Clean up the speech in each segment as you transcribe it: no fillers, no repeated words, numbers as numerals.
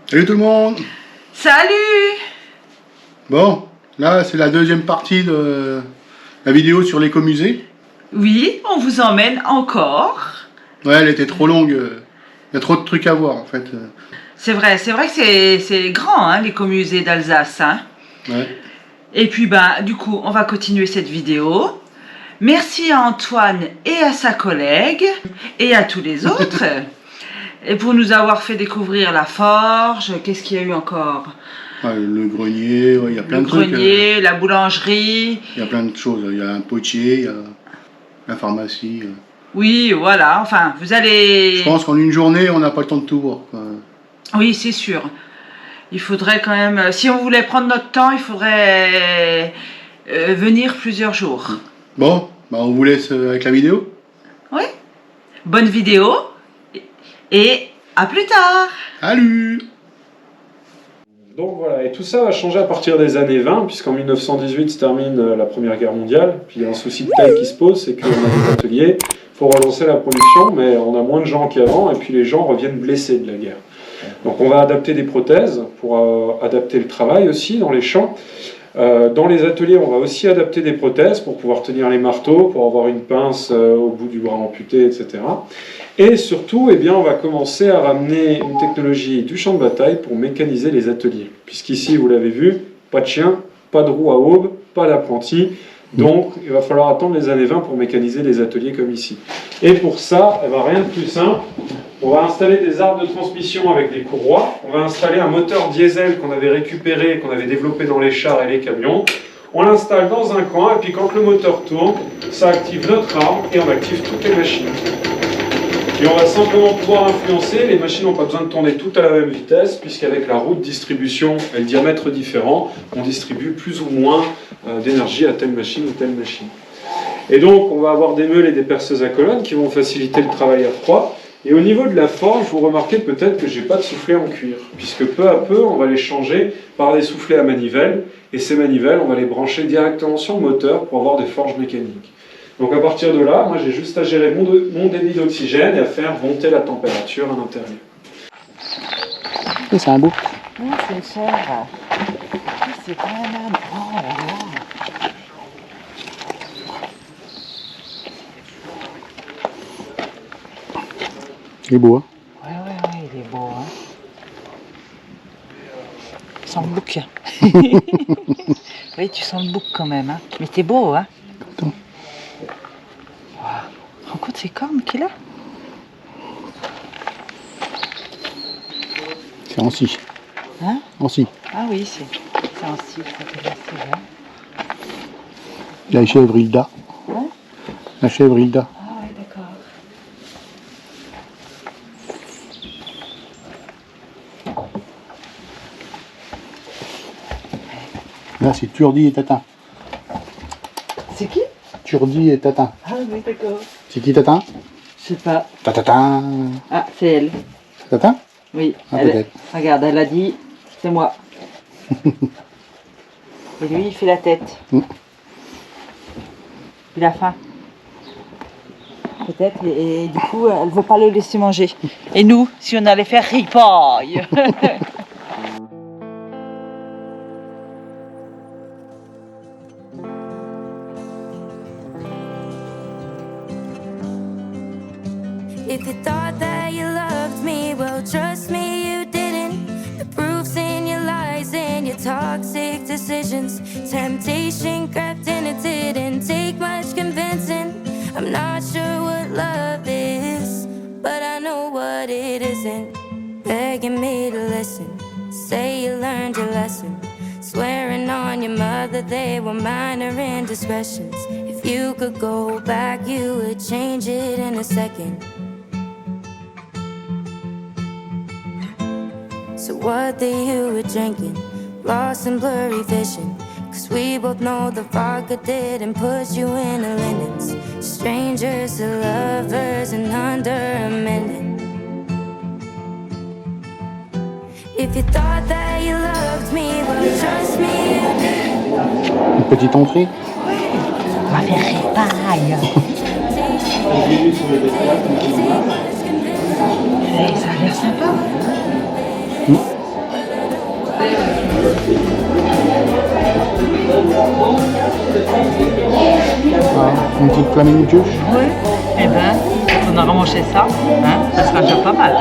Salut tout le monde. Salut! Bon, là c'est la deuxième partie de la vidéo sur l'écomusée. Oui, on vous emmène encore. Ouais, elle était trop longue. Il y a trop de trucs à voir en fait. C'est vrai que c'est grand, hein, l'écomusée d'Alsace. Hein. Ouais. Et puis, du coup, on va continuer cette vidéo. Merci à Antoine et à sa collègue et à tous les autres. Et pour nous avoir fait découvrir la forge, qu'est-ce qu'il y a eu encore? Ouais, le grenier, il y a plein de trucs. Le grenier, la boulangerie. Il y a plein de choses. Il y a un potier, il y a la pharmacie. Oui, voilà, enfin, vous allez... Je pense qu'en une journée, on n'a pas le temps de tout voir, quoi. Oui, c'est sûr. Il faudrait quand même... Si on voulait prendre notre temps, il faudrait venir plusieurs jours. Bon, on vous laisse avec la vidéo. Oui. Bonne vidéo. Et à plus tard. Salut. Donc voilà, et tout ça va changer à partir des années 20, puisqu'en 1918 se termine la Première Guerre mondiale. Puis il y a un souci de taille qui se pose, c'est qu'on a des ateliers pour relancer la production, mais on a moins de gens qu'avant, et puis les gens reviennent blessés de la guerre. Donc on va adapter des prothèses pour adapter le travail aussi dans les champs. Dans les ateliers, on va aussi adapter des prothèses pour pouvoir tenir les marteaux, pour avoir une pince au bout du bras amputé, etc. Et surtout, on va commencer à ramener une technologie du champ de bataille pour mécaniser les ateliers. Puisqu'ici, vous l'avez vu, pas de chien, pas de roue à aube, pas d'apprenti. Donc, il va falloir attendre les années 20 pour mécaniser les ateliers comme ici. Et pour ça, rien de plus simple. On va installer des arbres de transmission avec des courroies. On va installer un moteur diesel qu'on avait récupéré, qu'on avait développé dans les chars et les camions. On l'installe dans un coin, et puis quand le moteur tourne, ça active notre arbre et on active toutes les machines. Et on va simplement pouvoir influencer, les machines n'ont pas besoin de tourner toutes à la même vitesse, puisqu'avec la roue de distribution et le diamètre différent, on distribue plus ou moins d'énergie à telle machine ou telle machine. Et donc on va avoir des meules et des perceuses à colonnes qui vont faciliter le travail à froid. Et au niveau de la forge, vous remarquez peut-être que je n'ai pas de soufflet en cuir, puisque peu à peu on va les changer par des soufflets à manivelle, et ces manivelles on va les brancher directement sur le moteur pour avoir des forges mécaniques. Donc à partir de là, moi j'ai juste à gérer mon débit d'oxygène et à faire monter la température à l'intérieur. C'est un bouc. Oui, c'est une sœur. C'est pas un âne. Oh là là. Il est beau, hein. Ouais, il est beau, hein. Tu sens le bouc. Oui, tu sens le bouc quand même, hein. Mais t'es beau, hein. Attends. Tu te rends compte ces cornes qu'il a? C'est en scie. Hein? En scie. Ah oui, c'est en style, ça fait assez bien. La chèvre Hilda. Hein? La chèvre Hilda. Ah ouais, d'accord. Là, c'est Turdi et Tatin. C'est qui? Turdi et Tatin. Ah oui, d'accord. C'est qui Tatin? Je sais pas. Tatatin. Ah, c'est elle. Tatin? Oui. Ah, Elle, peut-être. regarde, elle a dit, c'est moi. Et lui, il fait la tête. Il a faim. Peut-être, et du coup, elle veut pas le laisser manger. Et nous, si on allait faire ripaille. If you thought that you loved me, well, trust me, you didn't. The proof's in your lies and your toxic decisions. Temptation crept in, it didn't take much convincing. I'm not sure what love is, but I know what it isn't. Begging me to listen, say you learned your lesson. Swearing on your mother they were minor indiscretions. If you could go back, you would change it in a second. So what that you were drinking, lost in blurry vision. Cause we both know the vodka didn't put you in the linens. Strangers to lovers in under a minute. If you thought that you loved me, well, trust me, you did. Une petite entrée. On va faire ripaille. Ça a l'air sympa. Une petite flamingo. Oui. Eh ben, on a ramassé ça, hein, ça sera déjà pas mal.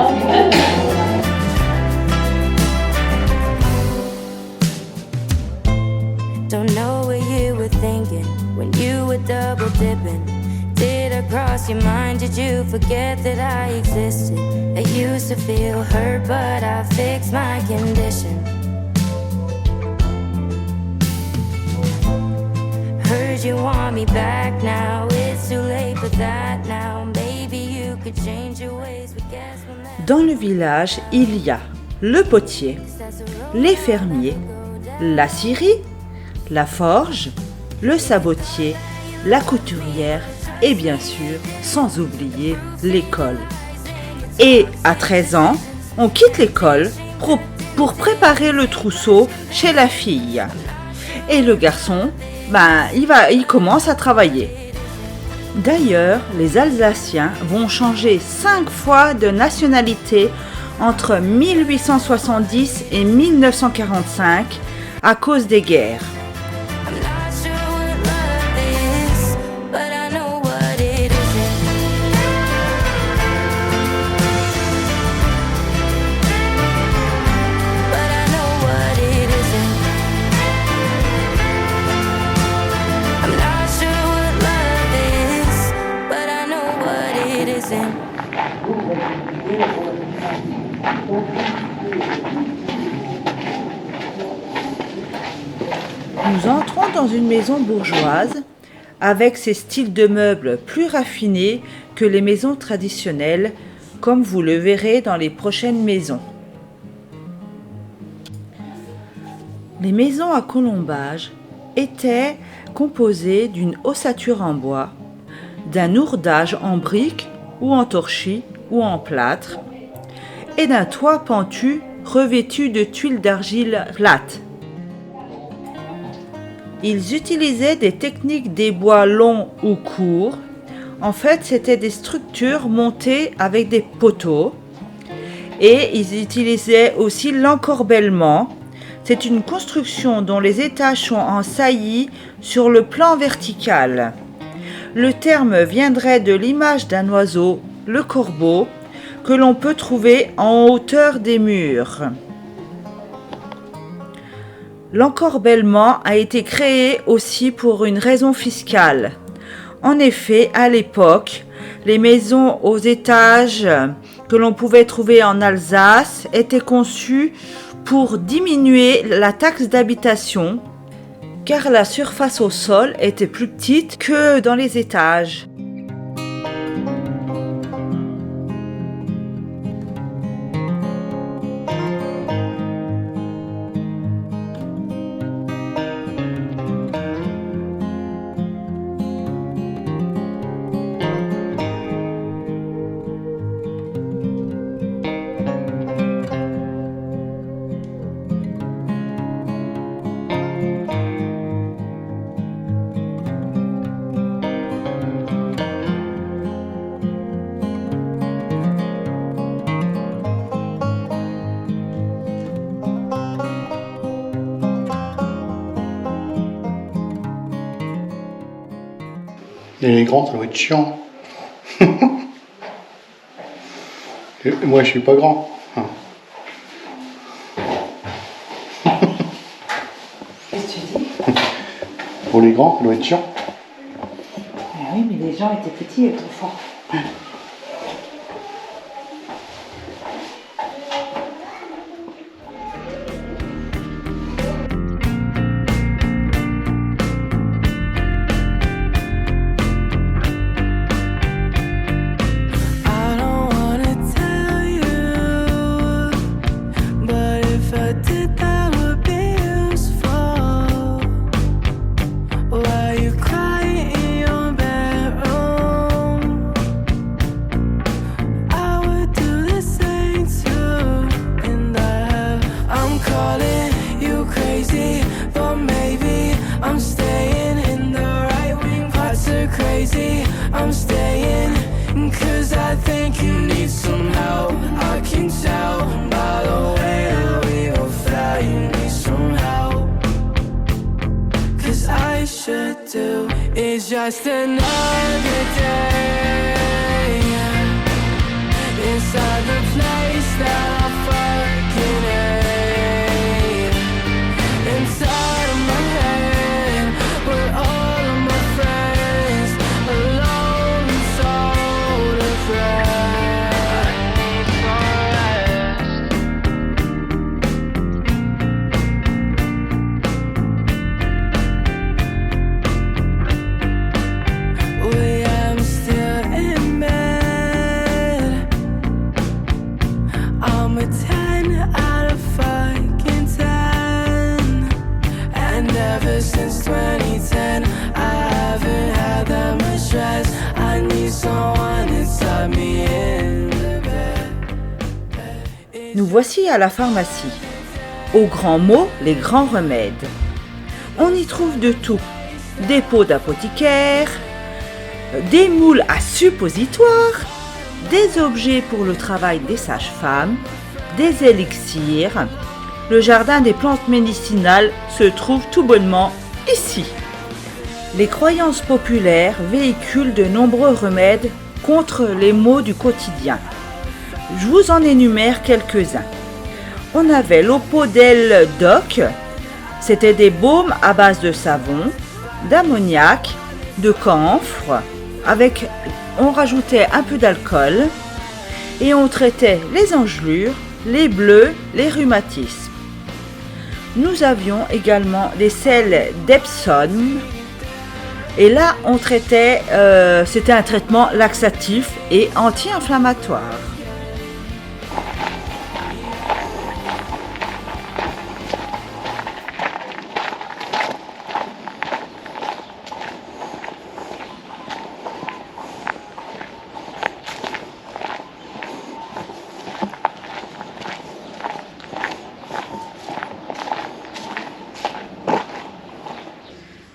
Don't know what you were thinking when you were double dipping. Did I cross your mind? Did you forget that I existed? I used to feel hurt, but I fixed my condition. Heard you want me back now. It's too late for that now. Maybe you could change your ways, but guess we'll never. Dans le village, il y a le potier, les fermiers, la scierie, la forge, le sabotier, la couturière et bien sûr, sans oublier, l'école. Et à 13 ans, on quitte l'école pour préparer le trousseau chez la fille. Et le garçon, il commence à travailler. D'ailleurs, les Alsaciens vont changer 5 fois de nationalité entre 1870 et 1945 à cause des guerres. I'm not sure what love is, but I know what it isn't. But I know what it isn't. I'm not sure what love is, but I know what it isn't. Nous entrons dans une maison bourgeoise avec ses styles de meubles plus raffinés que les maisons traditionnelles, comme vous le verrez dans les prochaines maisons. Les maisons à colombage étaient composées d'une ossature en bois, d'un ourdage en briques ou en torchis ou en plâtre, et d'un toit pentu revêtu de tuiles d'argile plate. Ils utilisaient des techniques des bois longs ou courts. En fait, c'était des structures montées avec des poteaux. Et ils utilisaient aussi l'encorbellement. C'est une construction dont les étages sont en saillie sur le plan vertical. Le terme viendrait de l'image d'un oiseau, le corbeau, que l'on peut trouver en hauteur des murs. L'encorbellement a été créé aussi pour une raison fiscale. En effet, à l'époque, les maisons aux étages que l'on pouvait trouver en Alsace étaient conçues pour diminuer la taxe d'habitation, car la surface au sol était plus petite que dans les étages. Et les grands, ça doit être chiant. Et moi, je suis pas grand. Qu'est-ce que tu dis? Pour les grands, ça doit être chiant. Oui, mais les gens étaient petits et trop forts. I don't wanna tell you, but if I did, that would be useful. Why you crying in your bedroom? I would do the same too. And I'm calling you crazy, but maybe I'm staying in the right wing. Parts are crazy, I'm staying. 'Cause I think you need some help. I can tell by the way that we both felt you need some help. 'Cause I should to do. It's just another day inside the place that I fucking hate. Inside of my head, with all of my friends, alone and soul afraid. We am still in bed. I'm a 10 out of fucking 10. And ever since 2010, I haven't had that much stress. I need someone inside me in the bed. Nous voici à la pharmacie. Aux grands mots, les grands remèdes. On y trouve de tout. Des pots d'apothicaire, des moules à suppositoire, des objets pour le travail des sages-femmes, des élixirs. Le jardin des plantes médicinales se trouve tout bonnement ici. Les croyances populaires véhiculent de nombreux remèdes contre les maux du quotidien. Je vous en énumère quelques-uns. On avait l'Opodel Doc, c'était des baumes à base de savon, d'ammoniac, de camphre, on rajoutait un peu d'alcool et on traitait les engelures, les bleus, les rhumatismes. Nous avions également des sels d'Epsom et là on traitait, c'était un traitement laxatif et anti-inflammatoire.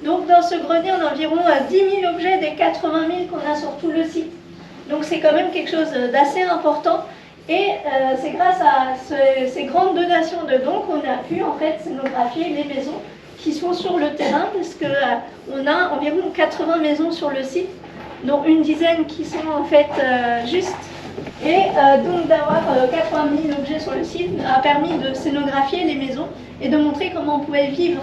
Donc dans ce grenier, on a environ 10 000 objets des 80 000 qu'on a sur tout le site. Donc c'est quand même quelque chose d'assez important. Et c'est grâce à ces grandes donations de dons qu'on a pu en fait scénographier les maisons qui sont sur le terrain, parce qu'on a environ 80 maisons sur le site, dont une dizaine qui sont en fait justes. Et donc d'avoir 80 000 objets sur le site a permis de scénographier les maisons et de montrer comment on pouvait vivre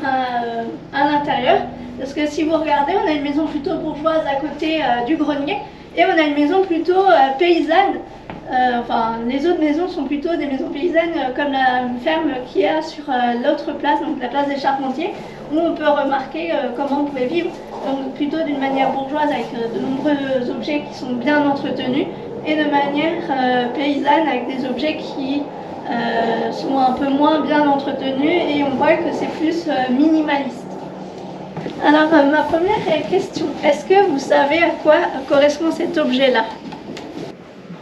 à l'intérieur. Parce que si vous regardez, on a une maison plutôt bourgeoise à côté du grenier et on a une maison plutôt paysanne. Enfin, les autres maisons sont plutôt des maisons paysannes comme la ferme qu'il y a sur l'autre place, donc la place des Charpentiers, où on peut remarquer comment on pouvait vivre, donc plutôt d'une manière bourgeoise avec de nombreux objets qui sont bien entretenus et de manière paysanne avec des objets qui sont un peu moins bien entretenus et on voit que c'est plus minimaliste. Alors ma première question, est-ce que vous savez à quoi correspond cet objet-là?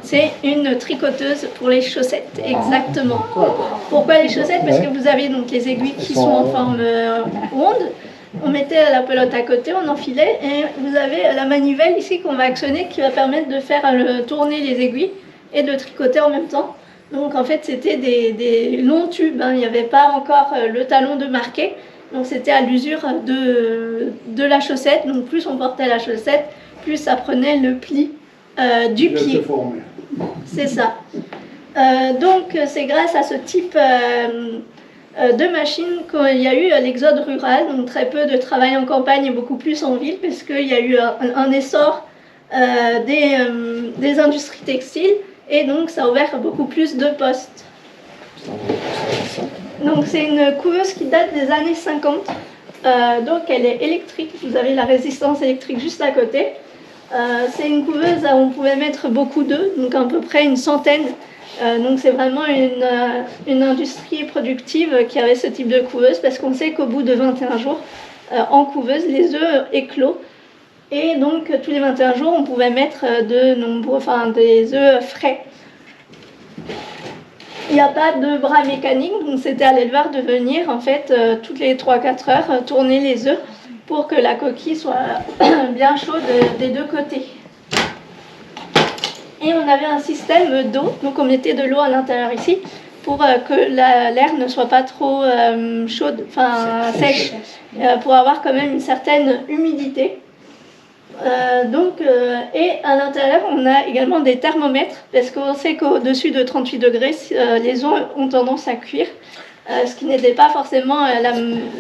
C'est une tricoteuse pour les chaussettes, exactement. Pourquoi les chaussettes? Parce que vous avez donc les aiguilles qui sont en forme ronde. On mettait la pelote à côté, on enfilait et vous avez la manivelle ici qu'on va actionner qui va permettre de faire tourner les aiguilles et de tricoter en même temps. Donc en fait c'était des longs tubes, hein. Il n'y avait pas encore le talon de marqué. Donc c'était à l'usure de la chaussette. Donc plus on portait la chaussette, plus ça prenait le pli du pied. C'est ça. Donc c'est grâce à ce type de machine qu'il y a eu l'exode rural, donc très peu de travail en campagne et beaucoup plus en ville, parce qu'il y a eu un essor des industries textiles et donc ça a ouvert beaucoup plus de postes. Donc c'est une couveuse qui date des années 50, donc elle est électrique, vous avez la résistance électrique juste à côté. C'est une couveuse où on pouvait mettre beaucoup d'œufs, donc à peu près une centaine. Donc c'est vraiment une industrie productive qui avait ce type de couveuse, parce qu'on sait qu'au bout de 21 jours en couveuse, les œufs éclosent. Et donc tous les 21 jours, on pouvait mettre des œufs frais. Il n'y a pas de bras mécanique, donc c'était à l'éleveur de venir en fait toutes les 3-4 heures tourner les œufs pour que la coquille soit bien chaude des deux côtés. Et on avait un système d'eau, donc on mettait de l'eau à l'intérieur ici, pour que l'air ne soit pas trop chaude, enfin sèche, pour avoir quand même une certaine humidité. Et à l'intérieur, on a également des thermomètres, parce qu'on sait qu'au-dessus de 38 degrés, les os ont tendance à cuire, ce qui n'était pas forcément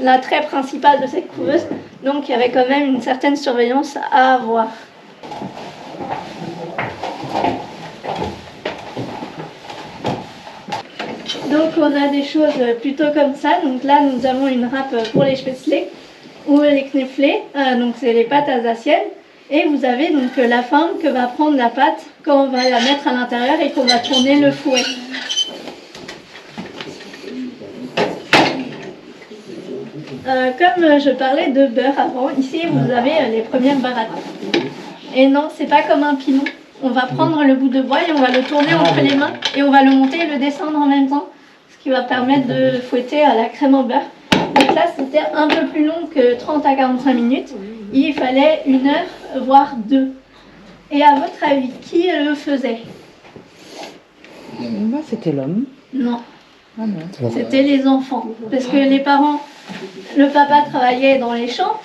l'attrait principal de cette couveuse. Donc il y avait quand même une certaine surveillance à avoir. Donc on a des choses plutôt comme ça. Donc là, nous avons une râpe pour les spätzle ou les kniflés, donc c'est les pâtes alsaciennes. Et vous avez donc la forme que va prendre la pâte quand on va la mettre à l'intérieur et qu'on va tourner le fouet. Comme je parlais de beurre avant, ici vous avez les premières barattes. Et non, c'est pas comme un pilon. On va prendre le bout de bois et on va le tourner entre les mains et on va le monter et le descendre en même temps, ce qui va permettre de fouetter à la crème au beurre. Donc là, c'était un peu plus long que 30 à 45 minutes. Il fallait 1 heure, voire 2. Et à votre avis, qui le faisait? Bah, c'était l'homme. Non, Ah non. c'était les enfants. Parce que les parents, le papa travaillait dans les champs,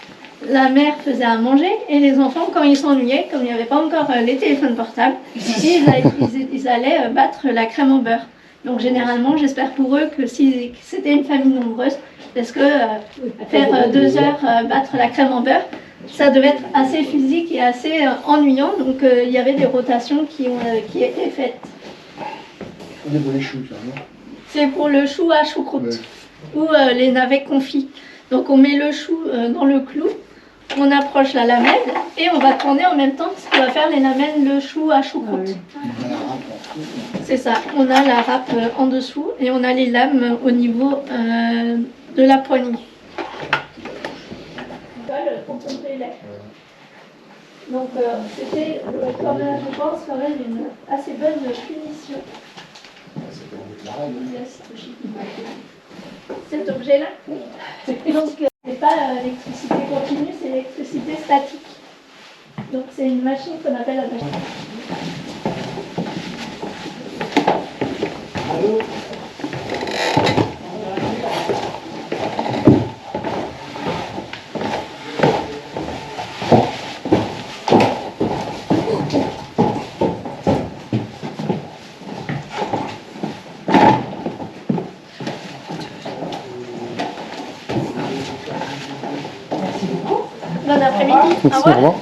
la mère faisait à manger, et les enfants, quand ils s'ennuyaient, comme il n'y avait pas encore les téléphones portables, ils allaient battre la crème au beurre. Donc généralement, j'espère pour eux que si c'était une famille nombreuse, parce que faire 2 heures battre la crème en beurre, ça devait être assez physique et assez ennuyant. Donc il y avait des rotations qui étaient faites. C'est pour les choux, ça, non? C'est pour le chou à choucroute ou les navets confits. Donc on met le chou dans le clou, on approche la lamelle et on va tourner en même temps, ce qui va faire les lamelles le chou à choucroute. C'est ça, on a la râpe en dessous et on a les lames au niveau de la poignée. Donc c'était quand même, je pense, quand même une assez bonne punition. Cet objet-là. Donc c'est pas l'électricité continue, c'est l'électricité statique. Donc c'est une machine qu'on appelle la machine. Bon après-midi. Au Merci, au revoir.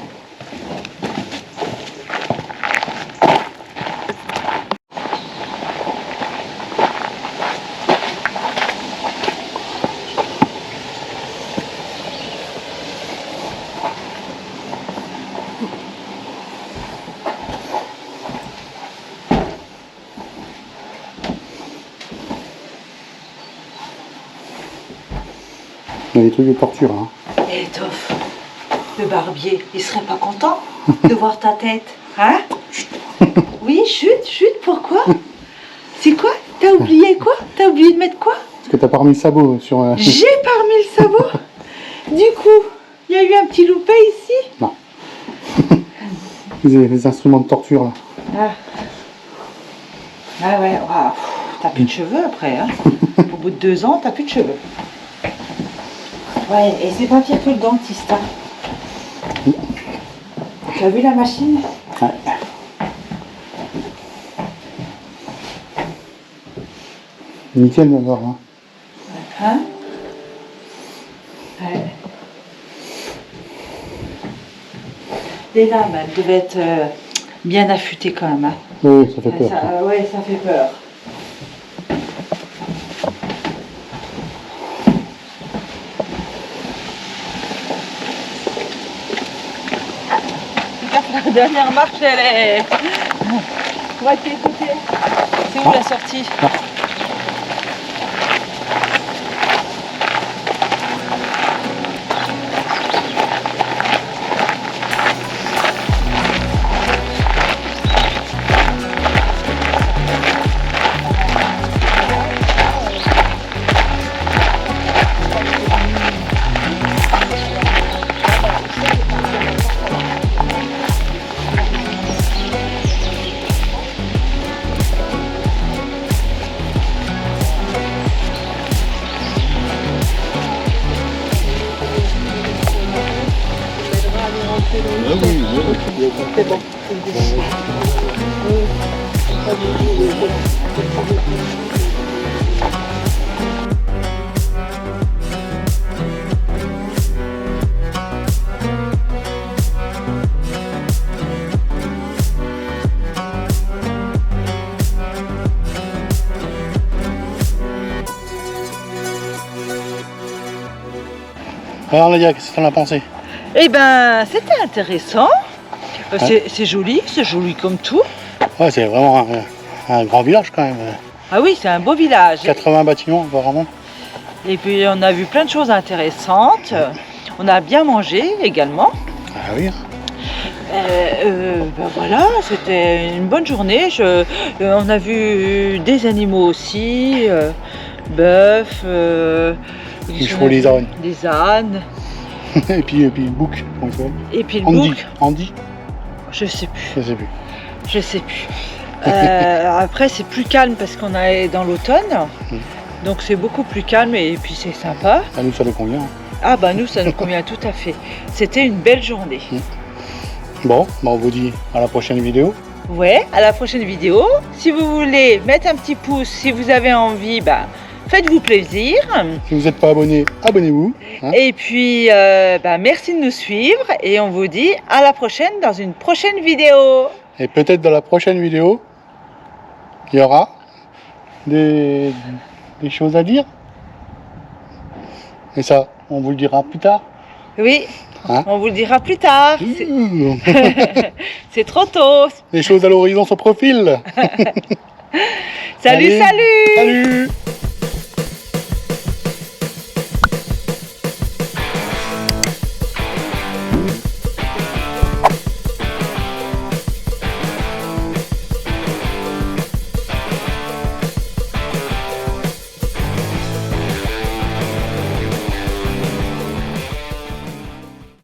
Il y a des trucs de torture, hein. Et Toff, le barbier, il serait pas content de voir ta tête, hein? Oui, chut, pourquoi? C'est quoi? T'as oublié quoi? T'as oublié de mettre quoi? Parce que t'as pas remis le sabot sur... J'ai pas remis le sabot. Du coup, il y a eu un petit loupé ici. Non. Les instruments de torture, là. Ah ouais, waouh, t'as plus de cheveux après, hein? Au bout de 2 ans, t'as plus de cheveux. Ouais, et c'est pas pire que le dentiste, hein? Tu as vu la machine? Ouais. Nickel d'abord, hein. Hein? Ouais. Les lames, elles devaient être bien affûtées quand même, hein? Oui, ça fait peur. Ouais, ça fait peur. La dernière marche, elle est... Moitié côté. C'est où la sortie? Alors Nadia, qu'est-ce que t'en as pensé? Eh ben, c'était intéressant. C'est joli comme tout. Ouais, c'est vraiment un grand village quand même. Ah oui, c'est un beau village. 80 bâtiments apparemment. Et puis on a vu plein de choses intéressantes. On a bien mangé également. Ah oui. Ben voilà, c'était une bonne journée. On a vu des animaux aussi, bœuf, Les chevaux, les ânes. des ânes. et puis le bouc, comment il s'appelle? Et puis le Andy. bouc, Andy. je sais plus. Je sais plus. Après c'est plus calme parce qu'on est dans l'automne, donc c'est beaucoup plus calme et puis c'est sympa. À nous ça nous convient. Ah bah nous ça nous convient tout à fait. C'était une belle journée. Bon, bah on vous dit à la prochaine vidéo. Ouais, à la prochaine vidéo. Si vous voulez mettre un petit pouce, si vous avez envie, bah, faites-vous plaisir. Si vous n'êtes pas abonné, abonnez-vous. Hein. Et puis, merci de nous suivre et on vous dit à la prochaine dans une prochaine vidéo. Et peut-être dans la prochaine vidéo, il y aura des choses à dire. Et ça, on vous le dira plus tard. Oui, Hein? on vous le dira plus tard. C'est trop tôt. Les choses à l'horizon se profilent. Salut, Allez, salut. Salut.